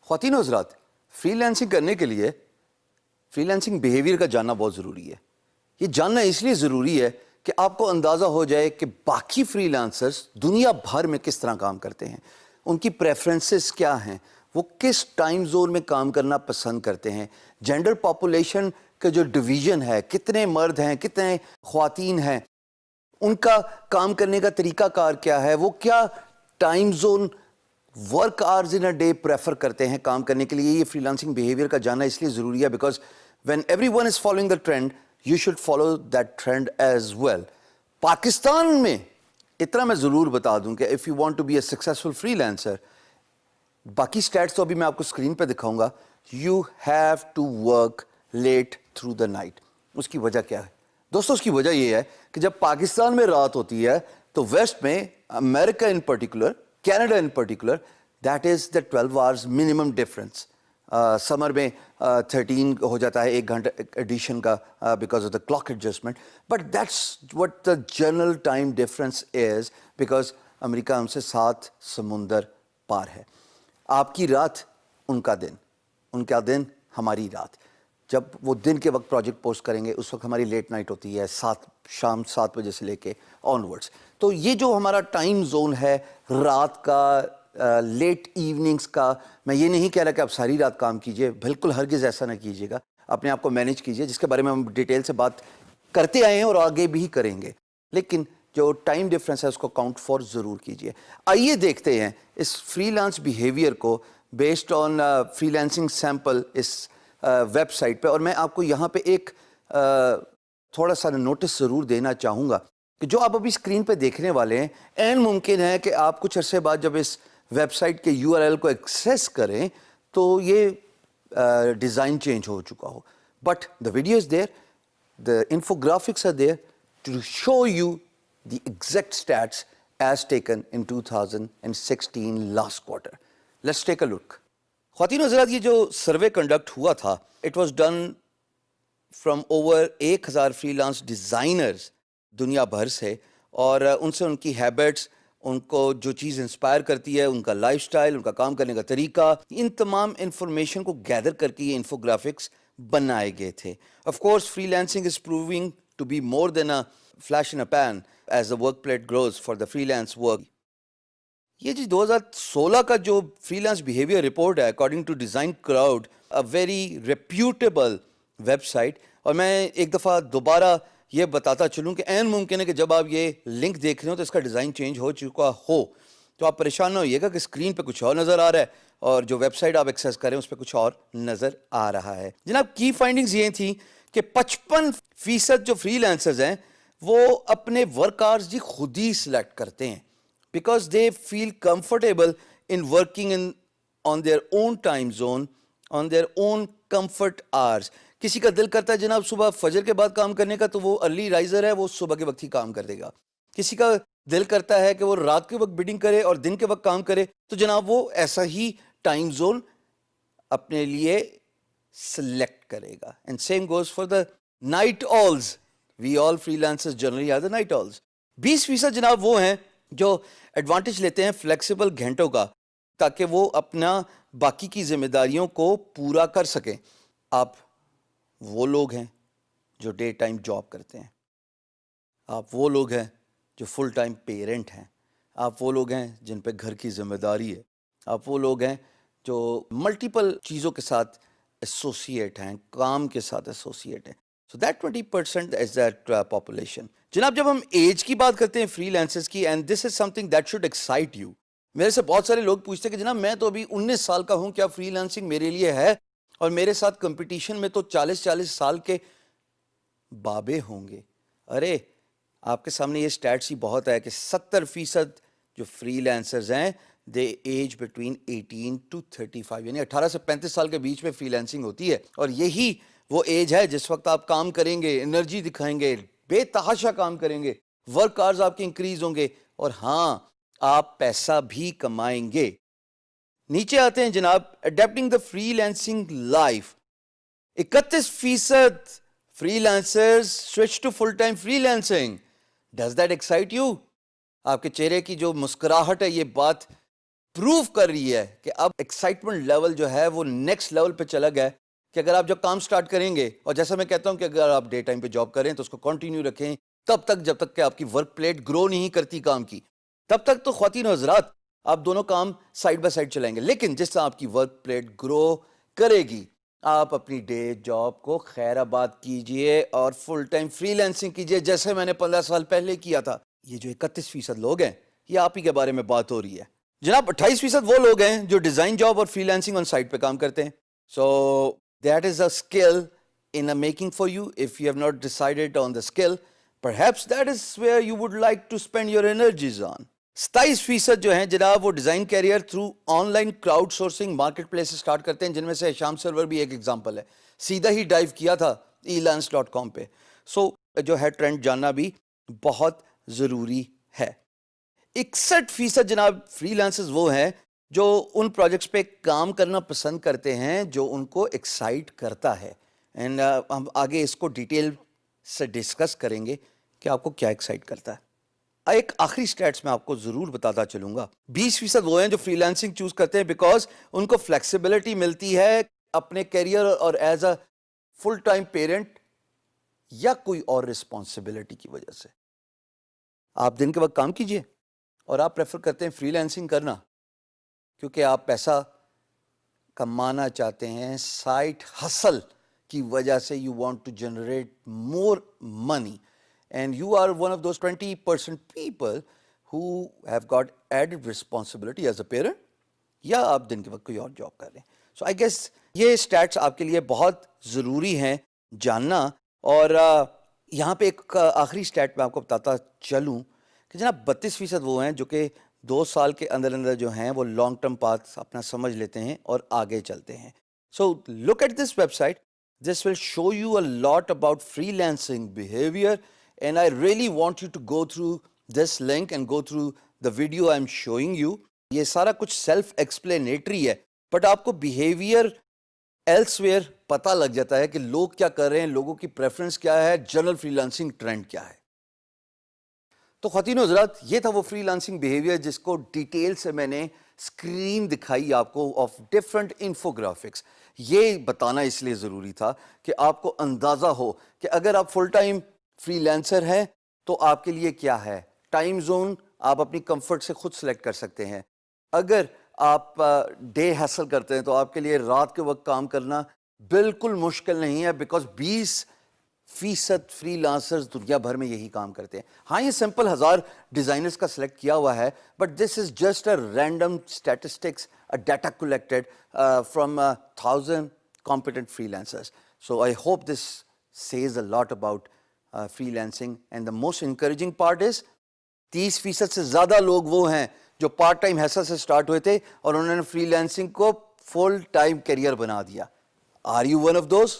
خواتین و حضرات، فری لانسنگ کرنے کے لیے فری لانسنگ بیہیویئر کا جاننا بہت ضروری ہے. یہ جاننا اس لیے ضروری ہے کہ آپ کو اندازہ ہو جائے کہ باقی فری لانسرز دنیا بھر میں کس طرح کام کرتے ہیں، ان کی پریفرنسز کیا ہیں، وہ کس ٹائم زون میں کام کرنا پسند کرتے ہیں، جینڈر پاپولیشن کا جو ڈویژن ہے، کتنے مرد ہیں کتنے خواتین ہیں، ان کا کام کرنے کا طریقہ کار کیا ہے، وہ کیا time zone work hours in a day prefer کرتے ہیں کام کرنے کے لیے. یہ فری لانسنگ بیہیویئر کا جاننا اس لیے ضروری ہے because when everyone is following the trend you should follow that trend as well. Pakistan میں اتنا میں ضرور بتا دوں کہ if you want to be a successful freelancer, باقی اسٹیٹس تو ابھی میں آپ کو اسکرین پہ دکھاؤں گا، you have to work late through the night. اس کی وجہ کیا ہے دوستوں؟ اس کی وجہ یہ ہے کہ جب پاکستان میں رات ہوتی ہے تو ویسٹ میں، America in particular, Canada in particular, that is the 12 hours minimum difference. Summer میں 13 ہو جاتا ہے، 1 گھنٹہ ایڈیشن کا because of the clock adjustment, but that's what the general time difference is because America ہم سے 7 سمندر پار ہے. آپ کی رات ان کا دن، ان کا دن ہماری رات. جب وہ دن کے وقت پروجیکٹ پوسٹ کریں گے اس وقت ہماری لیٹ نائٹ ہوتی ہے، شام 7 بجے سے لے کے آنورڈس. تو یہ جو ہمارا ٹائم زون ہے رات کا، لیٹ ایوننگز کا، میں یہ نہیں کہہ رہا کہ آپ ساری رات کام کیجئے، بالکل ہرگز ایسا نہ کیجیے گا. اپنے آپ کو مینیج کیجئے، جس کے بارے میں ہم ڈیٹیل سے بات کرتے آئے ہیں اور آگے بھی کریں گے، لیکن جو ٹائم ڈفرینس ہے اس کو کاؤنٹ فور ضرور کیجئے. آئیے دیکھتے ہیں اس فری لانس بیہیویئر کو based on freelancing sample اس ویب سائٹ پہ. اور میں آپ کو یہاں پہ ایک تھوڑا سا نوٹس ضرور دینا چاہوں گا کہ جو آپ ابھی اسکرین پہ دیکھنے والے ہیں، عین ممکن ہے کہ آپ کچھ عرصے بعد جب اس ویب سائٹ کے URL کو ایکسیس کریں تو یہ ڈیزائن چینج ہو چکا ہو. But the video is there, the infographics are there to show you the exact stats as taken in 2016 last quarter. Let's take a look. خواتین و حضرات، یہ جو سروے کنڈکٹ ہوا تھا، it was done from over 1000 freelance designers دنیا بھر سے، اور ان سے ان کی ہیبٹس، ان کو جو چیز انسپائر کرتی ہے، ان کا لائف سٹائل، ان کا کام کرنے کا طریقہ، ان تمام انفارمیشن کو گیدر کر کے یہ انفوگرافکس بنائے گئے تھے. Of course freelancing is proving to be more than a flash in a pan as the work plate grows for the freelance work. یہ جی 2016 کا جو فری لانس بیہیویئر رپورٹ ہے according to DesignCrowd, a very reputable website. اور میں ایک دفعہ دوبارہ یہ بتاتا چلوں کہ عین ممکن ہے کہ جب آپ یہ لنک دیکھ رہے ہو تو اس کا ڈیزائن چینج ہو چکا ہو، تو آپ پریشان نہ ہوئیے گا کہ اسکرین پہ کچھ اور نظر آ رہا ہے اور جو ویب سائٹ آپ ایکسیس کریں اس پہ کچھ اور نظر آ رہا ہے. جناب کی فائنڈنگز یہ تھیں کہ 55% جو فری لانسرز ہیں وہ اپنے ورک آورز جی خود ہی سلیکٹ کرتے ہیں because they feel comfortable in working on their own time zone, on their own comfort hours. کسی کا دل کرتا ہے جناب صبح فجر کے بعد کام کرنے کا تو وہ ارلی رائزر ہے، وہ صبح کے وقت ہی کام کر دے گا. کسی کا دل کرتا ہے کہ وہ رات کے وقت بیڈنگ کرے اور دن کے وقت کام کرے تو جناب وہ ایسا ہی ٹائم زون اپنے لیے سلیکٹ کرے گا. And same goes for the night owls. We all freelancers generally are the night owls. 20% جناب وہ ہیں جو ایڈوانٹیج لیتے ہیں فلیکسیبل گھنٹوں کا تاکہ وہ اپنا باقی کی ذمہ داریوں کو پورا کر سکیں. آپ وہ لوگ ہیں جو ڈے ٹائم جاب کرتے ہیں، آپ وہ لوگ ہیں جو فل ٹائم پیرنٹ ہیں، آپ وہ لوگ ہیں جن پہ گھر کی ذمہ داری ہے، آپ وہ لوگ ہیں جو ملٹیپل چیزوں کے ساتھ ایسوسیٹ ہیں، کام کے ساتھ ایسوسیٹ ہیں. So that 20% is that population. جناب جب ہم ایج کی بات کرتے ہیں فری لانسرز کی، and this is some thing that should excite you. میرے سے بہت سارے لوگ پوچھتے ہیں کہ جناب میں تو ابھی 19 سال کا ہوں، کیا فری لانسنگ میرے لیے ہے؟ اور میرے ساتھ کمپٹیشن میں تو 40 سال کے بابے ہوں گے. ارے آپ کے سامنے یہ سٹیٹس ہی بہت ہے کہ 70% جو فری لانسرز ہیں دے ایج بٹوین 18 to 35، یعنی 18 سے 35 سال کے بیچ میں فری لانسنگ ہوتی ہے. اور یہی وہ ایج ہے جس وقت آپ کام کریں گے، انرجی دکھائیں گے، بے تحاشا کام کریں گے، ورک آورز آپ کے انکریز ہوں گے، اور ہاں آپ پیسہ بھی کمائیں گے. نیچے آتے ہیں جناب adapting the freelancing life. 31% freelancers switch to full time freelancing. Does that excite you? آپ کے چہرے کی جو مسکراہٹ ہے یہ بات پروف کر رہی ہے کہ اب ایکسائٹمنٹ لیول جو ہے وہ نیکسٹ لیول پہ چلا گیا ہے کہ اگر آپ جب کام سٹارٹ کریں گے, اور جیسا میں کہتا ہوں کہ اگر آپ ڈے ٹائم پہ جاب کریں تو اس کو کنٹینیو رکھیں تب تک جب تک کہ آپ کی ورک پلیٹ گرو نہیں کرتی کام کی, تب تک تو خواتین و حضرات آپ دونوں کام سائڈ بائی سائڈ چلائیں گے. لیکن جس طرح آپ کی ورک پلیٹ گرو کرے گی آپ اپنی ڈے جاب کو خیر آباد کیجئے اور فل ٹائم فری لینسنگ کیجئے جیسے میں نے 15 سال پہلے کیا تھا. یہ جو 31% لوگ ہیں یہ آپ ہی کے بارے میں بات ہو رہی ہے جناب. 28% وہ لوگ ہیں جو ڈیزائن جاب اور فری لینسنگ آن سائٹ پہ کام کرتے ہیں. So that is a skill in a making for you. If you have not decided on the skill, perhaps that is where you would like to spend your energies on. 27% جو ہیں جناب وہ design career through online crowdsourcing marketplace start کرتے ہیں, جن میں سے شام سرور بھی ایک ایگزامپل ہے. سیدھا ہی ڈائیو کیا تھا elance.com پہ. سو جو ہے ٹرینڈ جاننا بھی بہت ضروری ہے. 61% جناب فری لانسرز وہ ہیں جو ان پروجیکٹس پہ کام کرنا پسند کرتے ہیں جو ان کو ایکسائٹ کرتا ہے. اینڈ ہم آگے اس کو ڈیٹیل سے ڈسکس کریں گے کہ آپ کو کیا ایکسائٹ کرتا ہے. ایک آخری سٹیٹس میں آپ کو ضرور بتاتا چلوں گا. 20% وہ ہیں جو فری لانسنگ چوز کرتے ہیں بیکاز ان کو فلیکسیبلٹی ملتی ہے اپنے کیریئر اور as a full time parent یا کوئی اور رسپانسبلٹی کی وجہ سے. آپ دن کے وقت کام کیجئے اور آپ پریفر کرتے ہیں فری لانسنگ کرنا کیونکہ آپ پیسہ کمانا چاہتے ہیں سائٹ ہسل کی وجہ سے. You want to generate more money and you are one of those 20% people who have got added responsibility as a parent, یا آپ دن کے وقت کوئی اور جاب کر رہے ہیں. سو آئی گیس یہ اسٹیٹس آپ کے لیے بہت ضروری ہیں جاننا. اور یہاں پہ ایک آخری اسٹیٹ میں آپ کو بتاتا چلوں کہ جناب 32% وہ ہیں جو کہ 2 سال کے اندر اندر جو ہیں وہ لانگ ٹرم پاتھ اپنا سمجھ لیتے ہیں اور آگے چلتے ہیں. So look at this website. This will show you a lot about freelancing behavior and I really want you to go through this link and go through the video I'm showing you. یہ سارا کچھ self explanatory ہے but آپ کو behaviour ایلسویئر پتہ لگ جاتا ہے کہ لوگ کیا کر رہے ہیں, لوگوں کی پریفرنس کیا ہے, جنرل فری لانسنگ ٹرینڈ کیا ہے. تو خواتین و حضرات یہ تھا وہ فری لانسنگ بیہیویئر جس کو ڈیٹیل سے میں نے اسکرین دکھائی آپ کو آف ڈفرنٹ انفوگرافکس. یہ بتانا اس لیے ضروری تھا کہ آپ کو اندازہ ہو کہ اگر آپ فل ٹائم فری لانسر ہیں تو آپ کے لیے کیا ہے. ٹائم زون آپ اپنی کمفرٹ سے خود سلیکٹ کر سکتے ہیں. اگر آپ ڈے ہیسل کرتے ہیں تو آپ کے لیے رات کے وقت کام کرنا بالکل مشکل نہیں ہے بیکاز 20% فری لانسرز دنیا بھر میں یہی کام کرتے ہیں. ہاں یہ سمپل 1000 ڈیزائنرز کا سلیکٹ کیا ہوا ہے but this is just a random statistics, a data collected from 1,000 competent freelancers. So I hope this says a lot about freelancing. And the most encouraging part is 30% سے زیادہ لوگ وہ ہیں جو پارٹ ٹائم حیثیت سے سٹارٹ ہوئے تھے اور انہوں نے فری لانسنگ کو فل ٹائم کیریئر بنا دیا. Are you one of those?